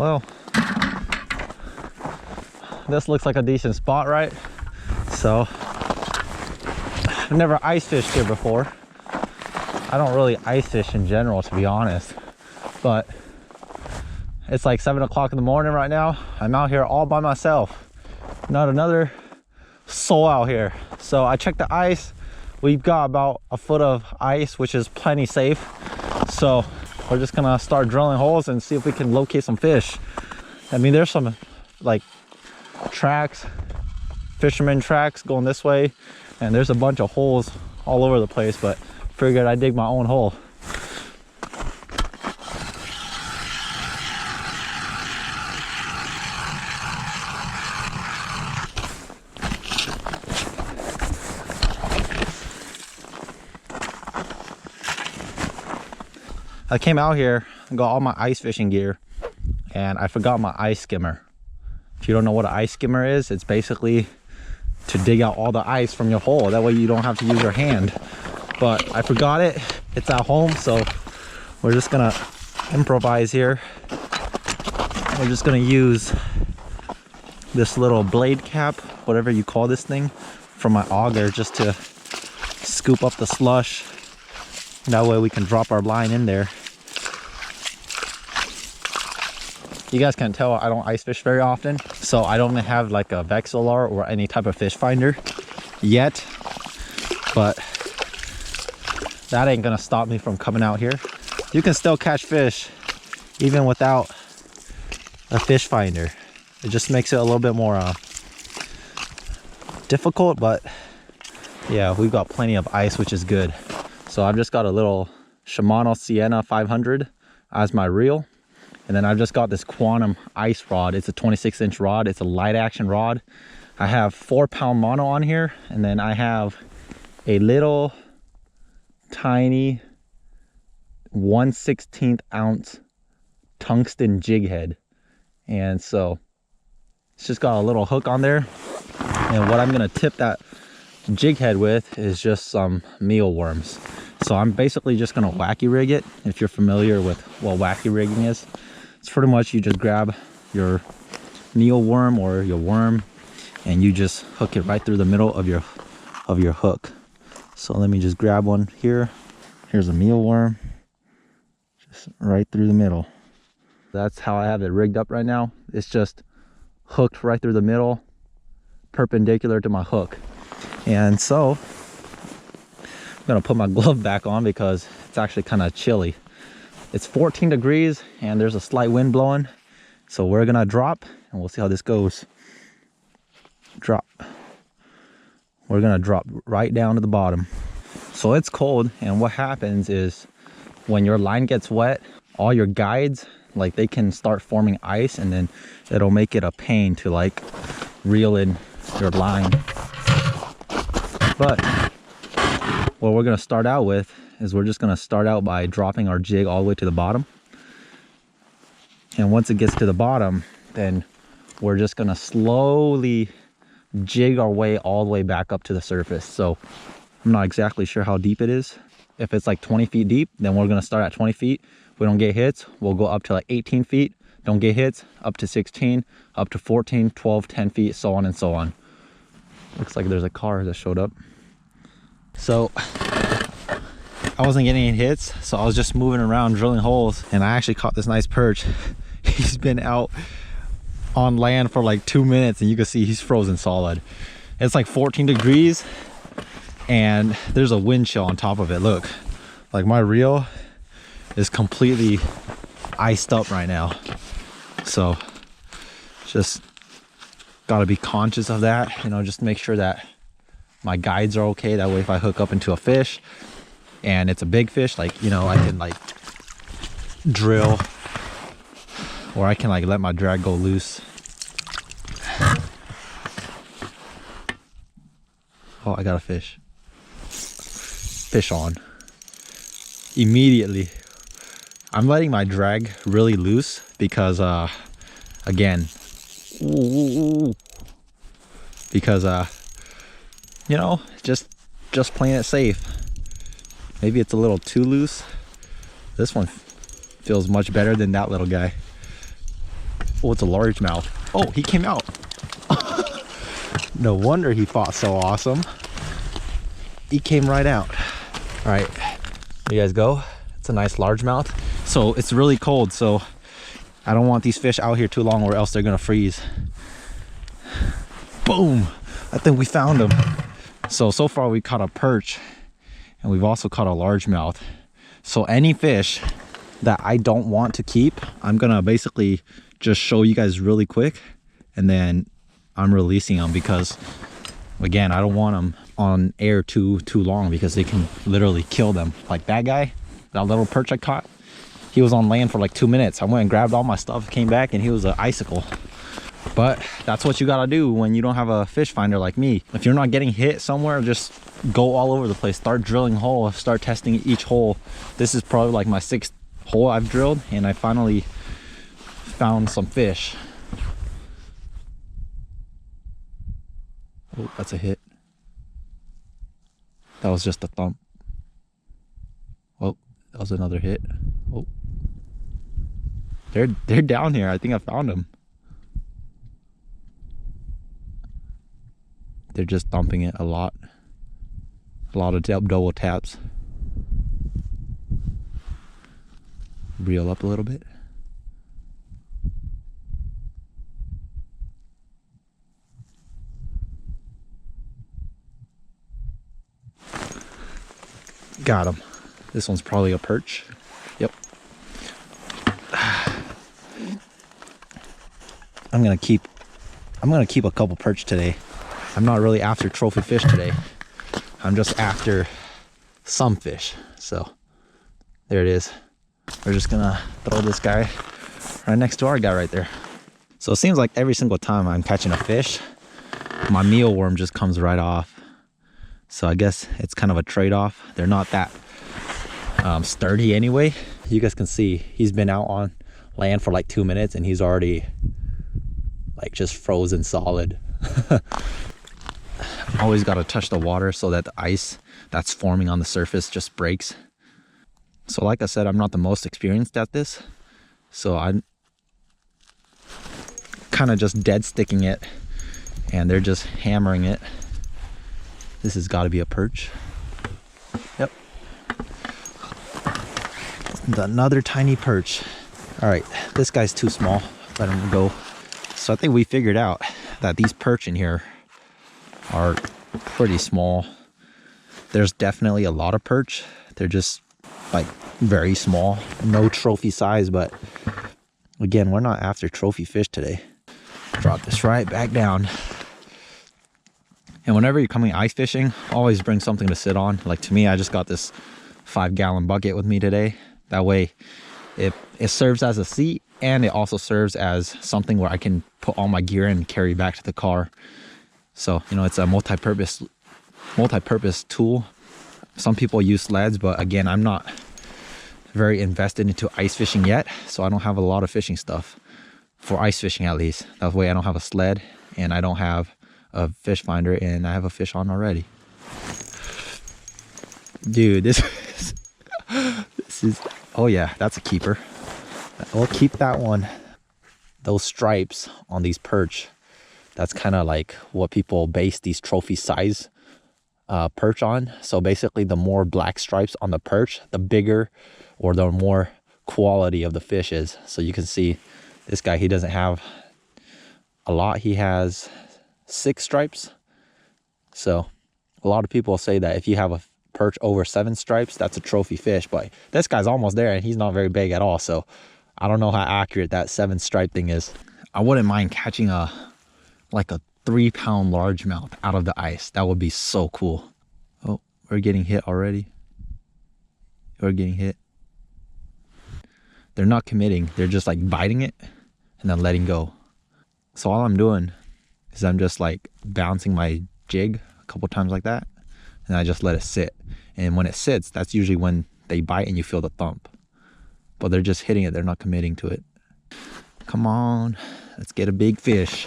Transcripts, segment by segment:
Well, this looks like a decent spot, right? So I've never ice fished here before. I don't really ice fish in general, to be honest, but it's like 7 o'clock in the morning right now. I'm out here all by myself, not another soul out here. So I checked the ice. We've got about a foot of ice, which is plenty safe. So we're just gonna start drilling holes and see if we can locate some fish. I mean, there's some like tracks, fisherman tracks going this way, and there's a bunch of holes all over the place, but figured I'd dig my own hole. I came out here and got all my ice fishing gear, and I forgot my ice skimmer. If you don't know what an ice skimmer is, it's basically to dig out all the ice from your hole. That way you don't have to use your hand. But I forgot it. It's at home, so we're just gonna improvise here. We're just gonna use this little blade cap, whatever you call this thing, from my auger, just to scoop up the slush. That way we can drop our line in there. You guys can't tell, I don't ice fish very often, so I don't have like a Vexilar or any type of fish finder yet, but that ain't gonna stop me from coming out here. You can still catch fish even without a fish finder. It just makes it a little bit more difficult, but yeah, we've got plenty of ice, which is good. So I've just got a little Shimano Sienna 500 as my reel. And then I've just got this Quantum ice rod. It's a 26-inch rod. It's a light action rod. I have 4-pound mono on here. And then I have a little tiny 1/16 ounce tungsten jig head. And so it's just got a little hook on there. And what I'm going to tip that jig head with is just some mealworms. So I'm basically just going to wacky rig it. If you're familiar with what wacky rigging is, it's pretty much you just grab your mealworm or your worm and you just hook it right through the middle of your hook. So let me just grab one here. Here's a mealworm, just right through the middle. That's how I have it rigged up right now. It's just hooked right through the middle, perpendicular to my hook. And so I'm gonna put my glove back on because it's actually kind of chilly. It's 14 degrees and there's a slight wind blowing. So we're gonna drop and we'll see how this goes. Drop. We're gonna drop right down to the bottom. So it's cold, and what happens is when your line gets wet, all your guides, like, they can start forming ice, and then it'll make it a pain to like reel in your line. But what we're gonna start out with is we're just gonna start out by dropping our jig all the way to the bottom. And once it gets to the bottom, then we're just gonna slowly jig our way all the way back up to the surface. So I'm not exactly sure how deep it is. If it's like 20 feet deep, then we're gonna start at 20 feet. If we don't get hits, we'll go up to like 18 feet. Don't get hits, up to 16, up to 14, 12, 10 feet, so on and so on. Looks like there's a car that showed up. So I wasn't getting any hits, so I was just moving around drilling holes, and I actually caught this nice perch. He's been out on land for like 2 minutes, and you can see he's frozen solid. It's like 14 degrees and there's a wind chill on top of it. Look, like my reel is completely iced up right now. So just gotta be conscious of that, you know, just make sure that my guides are okay. That way if I hook up into a fish and it's a big fish, like, you know, I can like drill, or I can like let my drag go loose. Oh, I got a fish. Fish on. Immediately. I'm letting my drag really loose because again, because you know, just playing it safe. Maybe it's a little too loose. This one feels much better than that little guy. Oh, it's a largemouth. Oh, he came out. No wonder he fought so awesome. He came right out. All right, there you guys go. It's a nice largemouth. So it's really cold, so I don't want these fish out here too long or else they're gonna freeze. Boom! I think we found them. So far we caught a perch and we've also caught a largemouth. So any fish that I don't want to keep, I'm gonna basically just show you guys really quick and then I'm releasing them, because again, I don't want them on air too long because they can literally kill them. Like that guy, that little perch I caught, he was on land for like 2 minutes. I went and grabbed all my stuff, came back, and he was an icicle. But that's what you gotta do when you don't have a fish finder like me. If you're not getting hit somewhere, just go all over the place. Start drilling holes, start testing each hole. This is probably like my 6th hole I've drilled, and I finally found some fish. Oh, that's a hit. That was just a thump. Oh, that was another hit. Oh, they're down here. I think I found them. They're just thumping it a lot of double taps. Reel up a little bit. Got him. This one's probably a perch. Yep. I'm gonna keep a couple perch today. I'm not really after trophy fish today. I'm just after some fish. So there it is. We're just gonna throw this guy right next to our guy right there. So it seems like every single time I'm catching a fish, my mealworm just comes right off. So I guess it's kind of a trade-off. They're not that sturdy anyway. You guys can see he's been out on land for like 2 minutes and he's already like just frozen solid. Always got to touch the water so that the ice that's forming on the surface just breaks. So like I said, I'm not the most experienced at this, so I'm kind of just dead sticking it and they're just hammering it. This has got to be a perch. Yep. Another tiny perch. All right, this guy's too small. Let him go. So I think we figured out that these perch in here are pretty small. There's definitely a lot of perch. They're just like very small, no trophy size, but again, we're not after trophy fish today. Drop this right back down. And whenever you're coming ice fishing, always bring something to sit on. Like to me, I just got this 5-gallon bucket with me today. That way it serves as a seat and it also serves as something where I can put all my gear in and carry back to the car. So, you know, it's a multi-purpose tool. Some people use sleds, but again, I'm not very invested into ice fishing yet, so I don't have a lot of fishing stuff for ice fishing, at least. That way I don't have a sled and I don't have a fish finder and I have a fish on already. Dude, this is oh yeah, that's a keeper. We'll keep that one. Those stripes on these perch, that's kind of like what people base these trophy size perch on. So basically the more black stripes on the perch, the bigger or the more quality of the fish is. So you can see this guy, he doesn't have a lot. He has 6 stripes. So a lot of people say that if you have a perch over 7 stripes, that's a trophy fish, but this guy's almost there and he's not very big at all. So I don't know how accurate that 7 stripe thing is. I wouldn't mind catching like a 3-pound largemouth out of the ice. That would be so cool. Oh, we're getting hit already. We're getting hit. They're not committing. They're just like biting it and then letting go. So all I'm doing is I'm just like bouncing my jig a couple times like that, and I just let it sit. And when it sits, that's usually when they bite and you feel the thump. But they're just hitting it. They're not committing to it. Come on, let's get a big fish.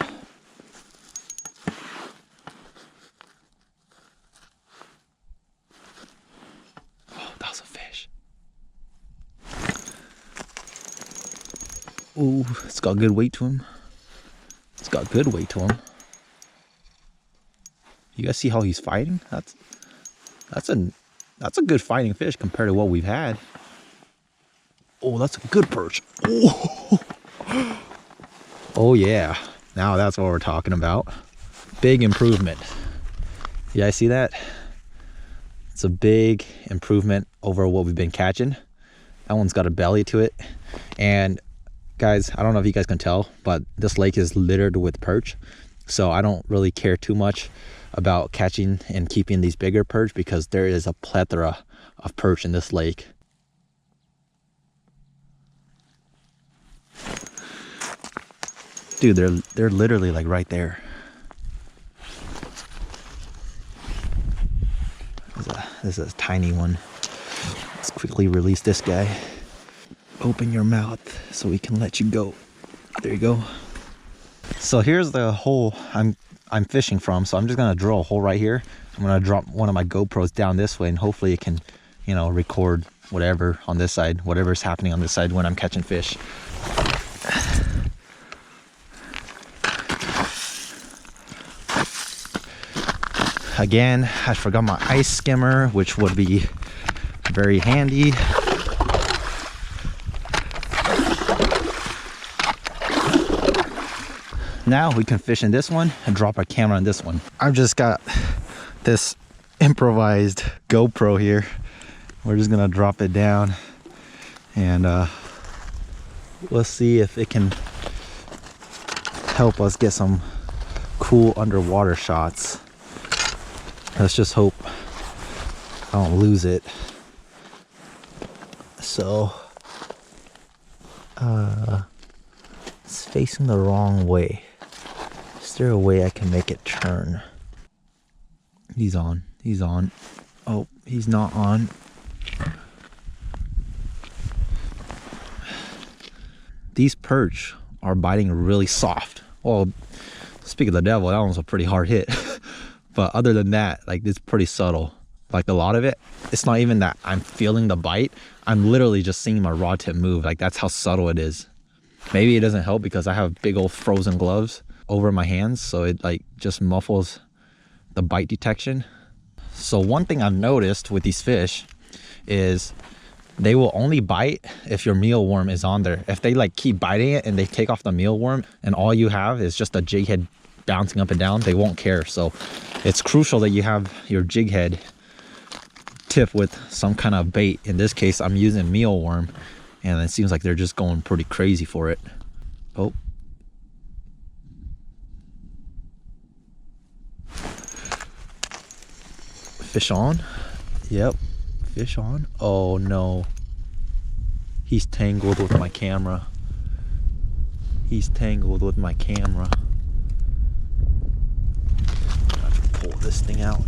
Oh, that was a fish. Ooh, it's got good weight to him. It's got good weight to him. You guys see how he's fighting? That's a good fighting fish compared to what we've had. Oh, that's a good perch. Oh, oh yeah. Now that's what we're talking about. Big improvement. You guys see that? It's a big improvement over what we've been catching. That one's got a belly to it. And guys, I don't know if you guys can tell, but this lake is littered with perch. So I don't really care too much about catching and keeping these bigger perch because there is a plethora of perch in this lake. Dude, they're literally like right there. This is a tiny one. Let's quickly release this guy. Open your mouth so we can let you go. There you go. So here's the hole I'm fishing from. So I'm just gonna drill a hole right here. I'm gonna drop one of my GoPros down this way, and hopefully it can, you know, record whatever on this side, whatever's happening on this side when I'm catching fish. Again, I forgot my ice skimmer, which would be very handy. Now we can fish in this one and drop our camera in this one. I've just got this improvised GoPro here. We're just gonna drop it down and let's see if it can help us get some cool underwater shots. Let's just hope I don't lose it. So it's facing the wrong way. Is there a way I can make it turn? He's on. He's on. Oh, he's not on. These perch are biting really soft. Well, speak of the devil, that one's a pretty hard hit. But other than that, like, it's pretty subtle. Like, a lot of it, it's not even that I'm feeling the bite. I'm literally just seeing my rod tip move. Like, that's how subtle it is. Maybe it doesn't help because I have big old frozen gloves over my hands, so it like just muffles the bite detection. So one thing I've noticed with these fish is they will only bite if your mealworm is on there. If they like keep biting it and they take off the mealworm and all you have is just a jig head bouncing up and down, they won't care. So it's crucial that you have your jig head tip with some kind of bait. In this case, I'm using mealworm, and it seems like they're just going pretty crazy for it. Oh. Fish on. Yep. Fish on. Oh no. He's tangled with my camera. He's tangled with my camera. I have to pull this thing out.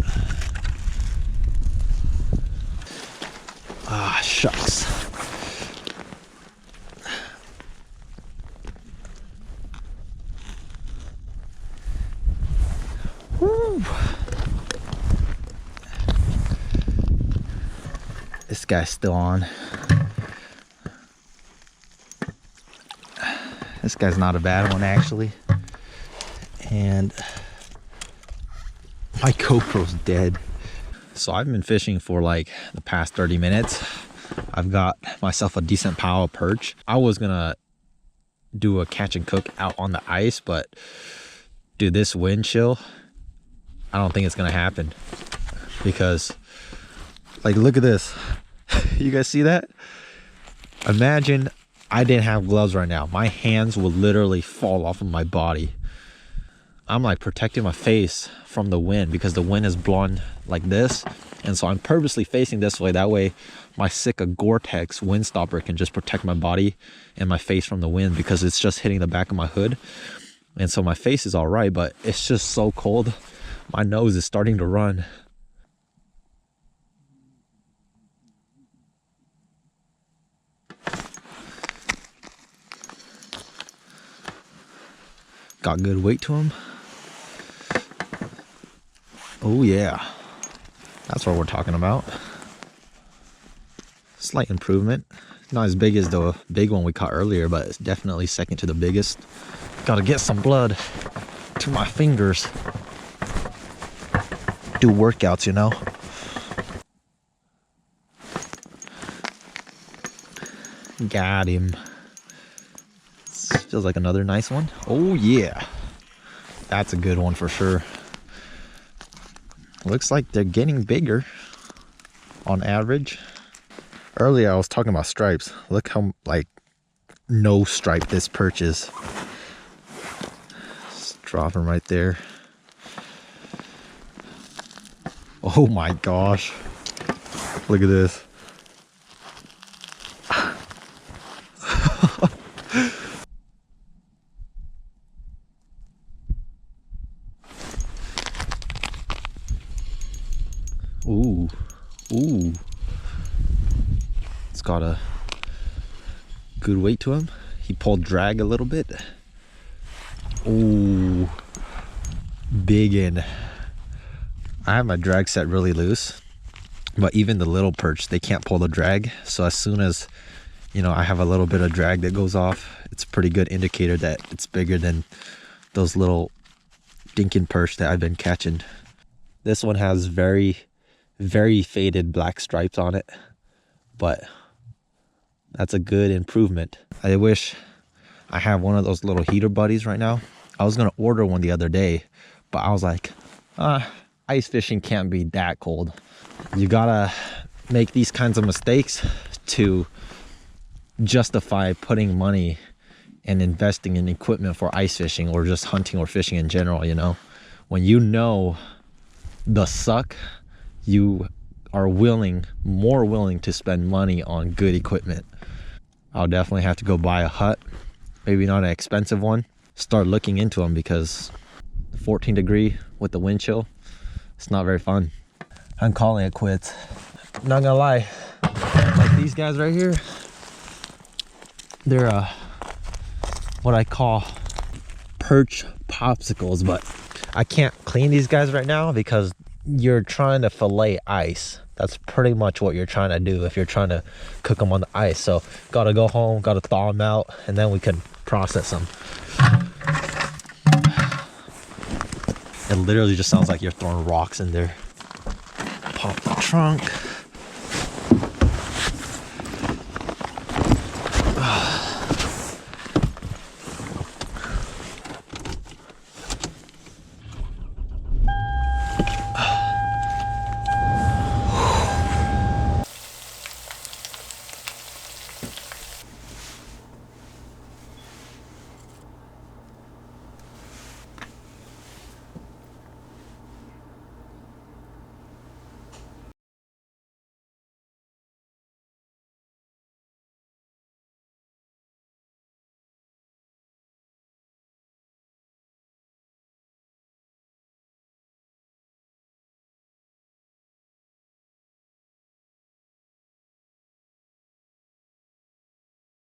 Ah, shucks. Woo. This guy's still on. This guy's not a bad one, actually. And my GoPro's dead. So I've been fishing for like the past 30 minutes. I've got myself a decent pile of perch. I was gonna do a catch and cook out on the ice, but dude, this wind chill, I don't think it's gonna happen. Because like, look at this. You guys see that? Imagine I didn't have gloves right now. My hands would literally fall off of my body. I'm like protecting my face from the wind because the wind is blowing like this. And so I'm purposely facing this way. That way my Sika Gore-Tex wind stopper can just protect my body and my face from the wind, because it's just hitting the back of my hood. And so my face is all right, but it's just so cold. My nose is starting to run. Got good weight to him. Oh yeah, that's what we're talking about. Slight improvement. Not as big as the big one we caught earlier, but it's definitely second to the biggest. Gotta get some blood to my fingers. Do workouts, you know. Got him. Feels like another nice one. Oh yeah, that's a good one for sure. Looks like they're getting bigger on average. Earlier I was talking about stripes. Look how like no stripe this perch is. Just drop him right there. Oh my gosh, look at this. Ooh, ooh. It's got a good weight to him. He pulled drag a little bit. Ooh, big in. I have my drag set really loose, but even the little perch, they can't pull the drag. So as soon as, you know, I have a little bit of drag that goes off, it's a pretty good indicator that it's bigger than those little dinking perch that I've been catching. This one has very faded black stripes on it, but that's a good improvement. I wish I have one of those little heater buddies right now. I was gonna order one the other day, but I was like, ice fishing can't be that cold. You gotta make these kinds of mistakes to justify putting money and investing in equipment for ice fishing or just hunting or fishing in general, you know? When you know the suck, you are more willing to spend money on good equipment. I'll definitely have to go buy a hut, maybe not an expensive one. Start looking into them because 14 degree with the wind chill, it's not very fun. I'm calling it quits. Not gonna lie, like these guys right here, they're what I call perch popsicles, but I can't clean these guys right now because you're trying to fillet ice. That's pretty much what you're trying to do if you're trying to cook them on the ice. So gotta go home, gotta thaw them out, and then we can process them. It literally just sounds like you're throwing rocks in there. Pop the trunk.